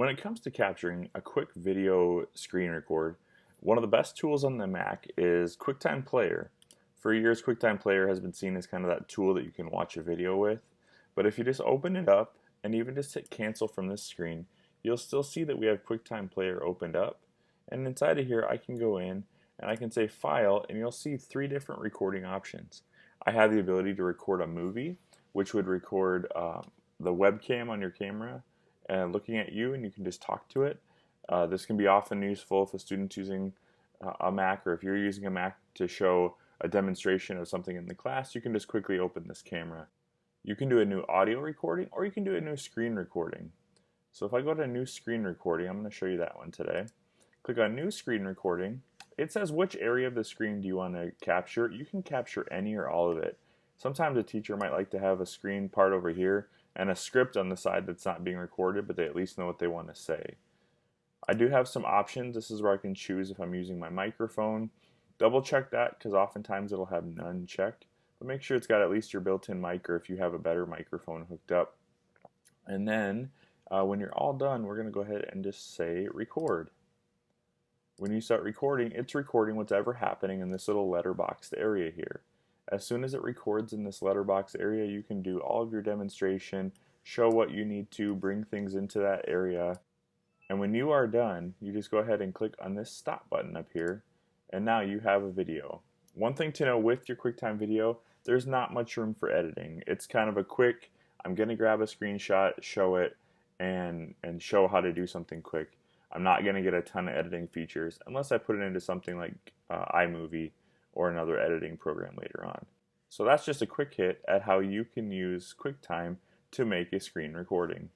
When it comes to capturing a quick video screen record, one of the best tools on the Mac is QuickTime Player. For years, QuickTime Player has been seen as kind of that tool that you can watch a video with. But if you just open it up and even just hit cancel from this screen, you'll still see that we have QuickTime Player opened up. And inside of here, I can go in and I can say File, and you'll see three different recording options. I have the ability to record a movie, which would record the webcam on your camera looking at you, and you can just talk to it. This can be often useful if a student's using a Mac, or if you're using a Mac to show a demonstration of something in the class, you can just quickly open this camera. You can do a new audio recording, or you can do a new screen recording. So if I go to new screen recording, I'm going to show you that one today. Click on new screen recording. It says which area of the screen do you want to capture. You can capture any or all of it. Sometimes a teacher might like to have a screen part over here and a script on the side that's not being recorded, but they at least know what they want to say. I do have some options. This is where I can choose if I'm using my microphone. Double check that, because oftentimes it'll have none checked, but make sure it's got at least your built-in mic, or if you have a better microphone hooked up. And then when you're all done, we're going to go ahead and just say record. When you start recording, it's recording whatever happening in this little letterboxed area here. As soon as it records in this letterbox area, you can do all of your demonstration, show what you need to, bring things into that area. And when you are done, you just go ahead and click on this stop button up here, and now you have a video. One thing to know with your QuickTime video, there's not much room for editing. It's kind of a quick, I'm going to grab a screenshot, show it, and show how to do something quick. I'm not going to get a ton of editing features unless I put it into something like iMovie or another editing program later on. So that's just a quick hit at how you can use QuickTime to make a screen recording.